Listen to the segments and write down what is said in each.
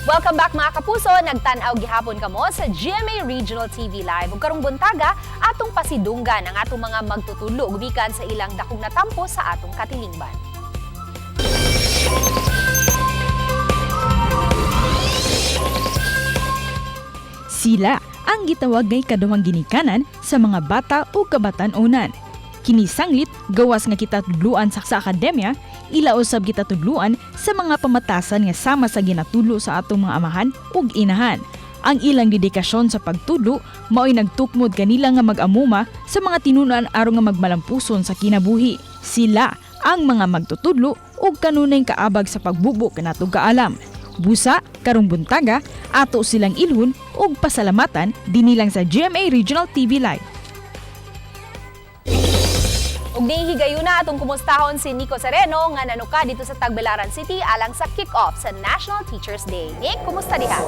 Welcome back mga kapuso, nagtanaw gihapon kamo sa GMA Regional TV Live. Ug karong buntaga, atong pasidunggan ang atong mga magtutudlo gumikan sa ilang dakong natampo sa atong katilingban. Sila ang gitawag ngay kaduhang ginikanan sa mga bata o kabatan-unan. Kini sanglit gawas nga kita tudluan sa akademya, ila usab kita tudluan sa mga pamatasan nga sama sa ginatudlo sa atong mga amahan ug inahan. Ang ilang dedikasyon sa pagtudlo mao'y nagtukmod kanila nga mag-amuma sa mga tinunan aron nga magmalampuson sa kinabuhi. Sila ang mga magtutudlo ug kanunay kaabag sa pagbubo kanatong kaalam. Busa, karong buntaga, ato silang ilhon ug pasalamatan dinilang sa GMA Regional TV Live. Ug higayuna atong kumustahon si Nico Sereno nga nanuka dito sa Tagbilaran City alang sa kick-off sa National Teachers Day. Nick, kumusta diha?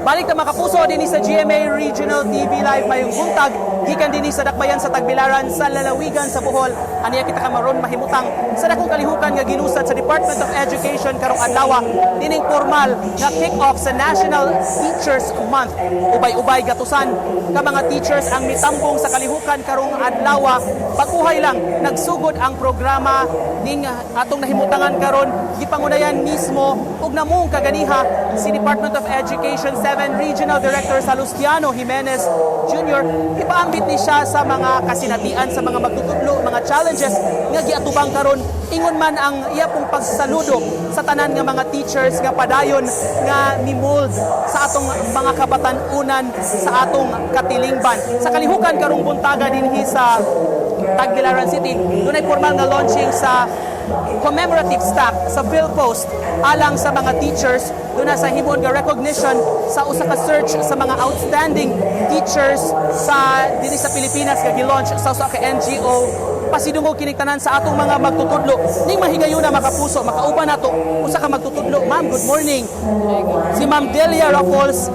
Balik na mga kapuso din sa GMA Regional TV Live mayong buntag gikan din sa dakbayan sa Tagbilaran sa lalawigan sa Bohol. Aniya kita kamaron mahimutang sa dakong kalihukan nga ginusad sa Department of Education karong adlaw dining formal nga kick-off sa National Teachers Month. Ubay-ubay gatusan ka mga teachers ang mitambong sa kalihukan karong adlaw. Pagkuhay lang nagsugod ang programa ning atong nahimutangan karon gipangunayan mismo ug namong kaganiha si Department of Education 7 Regional Director Salustiano Jimenez Jr. Ipaambit ni siya sa mga kasinatian sa mga magtutudlo, mga challenges nga giatubang karon ingon man ang iya pong pagsaludo sa tanan nga mga teachers nga padayon nga ni-mold sa atong mga kabatan-unan sa atong katilingban. Sa kalihukan karong buntaga dinhi sa Tagbilaran City, dunay formal nga launching sa commemorative stack sa PhilPost alang sa mga teachers. Doon sa himon nga recognition sa usa ka search sa mga outstanding teachers sa dinhi sa Pilipinas nga gi-launch sa usa ka NGO. Pasidungog kiniktanan sa atong mga magtutudlo ning mahigayon na makapuso makauban nato usa ka magtutudlo. Ma'am, good morning. Si Ma'am Delia Raffles,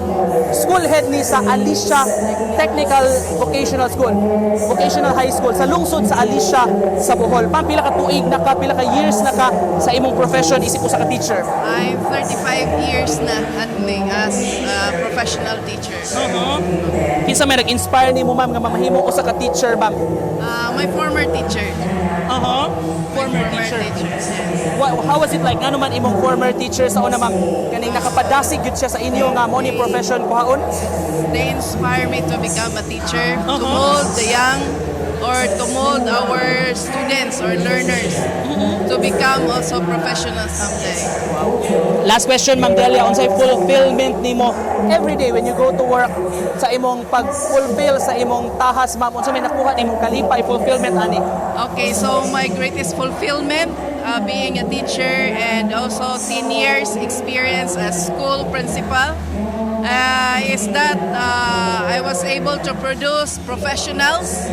school head ni sa Alicia Technical Vocational School, Vocational High School sa lungsod sa Alicia sa Bohol. Ma'am, pila ka tuig na ka, pila ka years na ka sa imong profession isip usa ka teacher? I'm 35 years na handling as a professional teacher. Kinsa may nag-inspire nimo ma'am nga mamahimo usa ka teacher, ma'am? My former teacher. Former teacher. Yes. How was it like ngano man imong former teacher sa una, ma'am? Kaning nakapadasig gyud siya sa inyo nga mo ni profession kuhaon? They inspire me to become a teacher, to mold the young or to mold our students or learners to become also professionals someday. Last question, Ma'am Delia, unsay fulfillment nimo every day when you go to work sa imong pag-fulfill sa imong tahas, ma'am? Unsa may nakuha nimong kalipay fulfillment ani? Okay, so my greatest fulfillment being a teacher and also 10 years experience as school principal is that I was able to produce professionals,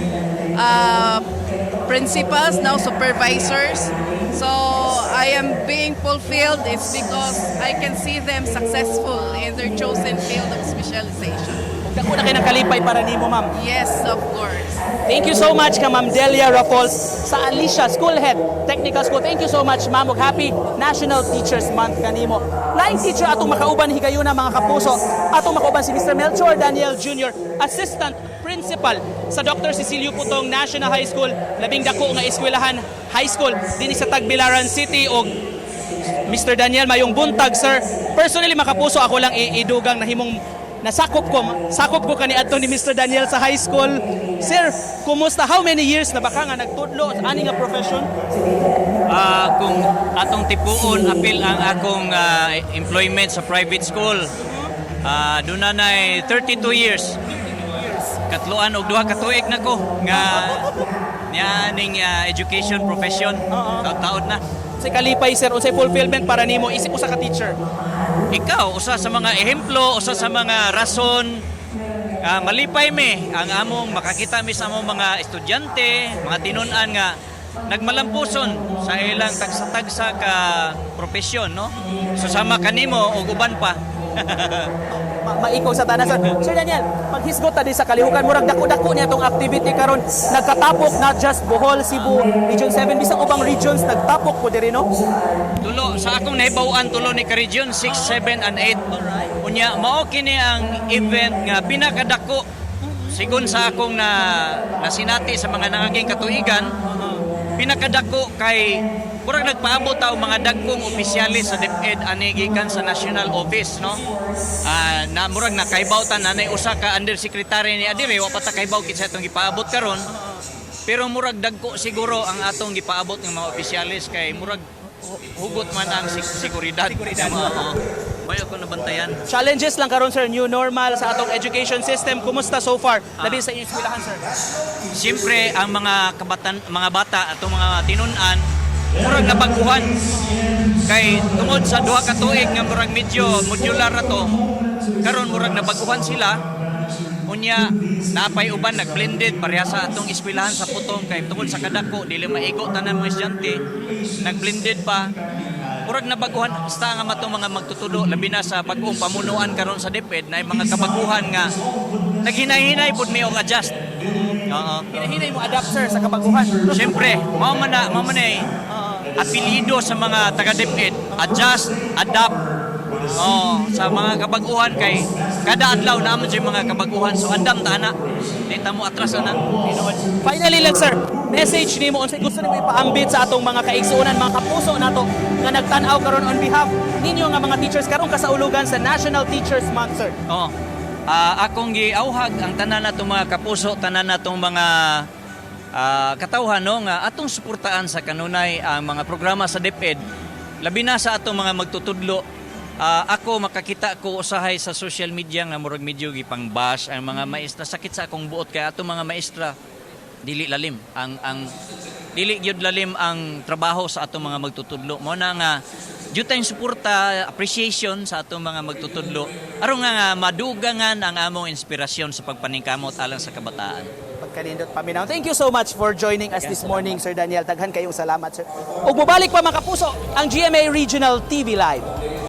principals, now supervisors. So I am being fulfilled. It's because I can see them successful in their chosen field of specialization. Dako na kay nakalipay para nimo, ma'am. Yes, of course. Thank you so much ka Ma'am Delia Raffles sa Alicia School Head Technical School. Thank you so much, ma'am. Ug happy National Teachers Month kanimo. Laing teacher atong makauban higayuna mga kapuso. Atong makauban si Mr. Melchor Daniel Jr., Assistant Principal sa Dr. Cecilio Putong National High School, labing dako nga eskwelahan high school dinhi sa Tagbilaran City. Og Mr. Daniel, mayong buntag, sir. Personally makapuso ako lang idugang nahimong nasakop ko kaniadto ni Mr. Daniel sa high school. Sir, kumusta? How many years na baka nga nagtudlo sa ani nga profession? Kung atong tipuon apil ang akong employment sa private school, doon na 32 years. Katluan og duha ka tuig na ko nga niya ning education profession. Taud-taud na. Sa kalipay, sir, unsay fulfillment para nimo isip usa ka teacher? Ikaw, usa sa mga ehemplo, usa sa mga rason, malipay mi ang among makakita mi sa among mga estudyante, mga tinunan nga nagmalampuson sa ilang tagsa-tagsa ka profesyon, no? So sama kanimo og uban pa. maikaw sa tanan, sir. Sir Daniel, paghisgot ta di sa kalihukan, murag dako-dako niya itong activity karon nagkatapok not just Bohol, Cebu, Region 7, bisang ubang regions nagtapok po diri, no? Tulo sa akong nahibaw-an tulo ni ka-region 6, 7 and 8. Unya mao kini ang event nga pinakadako sigon sa akong nasinati sa mga nangaging katuigan. Pinakadako kay murag nagpaabot ta og mga dagkong opisyalis sa DepEd ani gikan sa National Office, no. Na murag nakaibaw ta nanay usa ka undersecretary ni adire wa pa ta kaibaw kitsa itong gipaabot karon. Pero murag dagko siguro ang atong gipaabot ng mga opisyalis kay murag hugot man ang seguridad. Bayo ko nabantayan. Challenges lang karon, sir, new normal sa atong education system. Kumusta so far? Labi sa inyong eskwelahan, sir. Siyempre ang mga mga bata atong mga tinun-an murag nabaguhan kay tungod sa duha ka tuig nga murag medyo modular ra to karon murag nabaguhan sila. Unya napay uban nagblended pareha sa atong eskwelahan sa Putong kay tungod sa kadako dili maigo tanan mga estudyante nagblended pa murag nabaguhan basta nga matong mga magtutudo labi na sa bag-ong pamunuan karon sa DepEd na mga kabaguhan nga naghinay-hinay pud mi og adjust. Oo. Hinahinay mo adapt, sir, sa kabaguhan. Siyempre, mao man apelido sa mga taga DepEd, adjust, adapt. Sa mga kabaguhan kay kada adlaw naman yung mga kabaguhan so andam ta ana. Dita mo atras ana. Finally lang, sir, message nimo unsay gusto nimo ipaambit sa atong mga kaigsuonan, mga kapuso nato nga nagtan-aw karon on behalf ninyo nga mga teachers karon kasaulugan sa National Teachers Month, sir. Akong giauhag ang tanan natong mga kapuso, tanan natong mga katawhan, no, nga atong suportaan sa kanunay ang mga programa sa DepEd labi na sa atong mga magtutudlo. Ako makakita ko usahay sa social media nga murag medyo gipang bash ang mga maestra, sakit sa akong buot kay atong mga maestra dili lalim ang dili gyud lalim ang trabaho sa atong mga magtutudlo. Mo na nga due tayong suporta, appreciation sa atong mga magtutudlo aron nga madugangan ang among inspirasyon sa pagpaningkamot alang sa kabataan. Pagkanindot paminaw. Thank you so much for joining us this morning, Sir Daniel. Daghan kayong salamat, sir. Ug mobalik pa mga kapuso ang GMA Regional TV Live.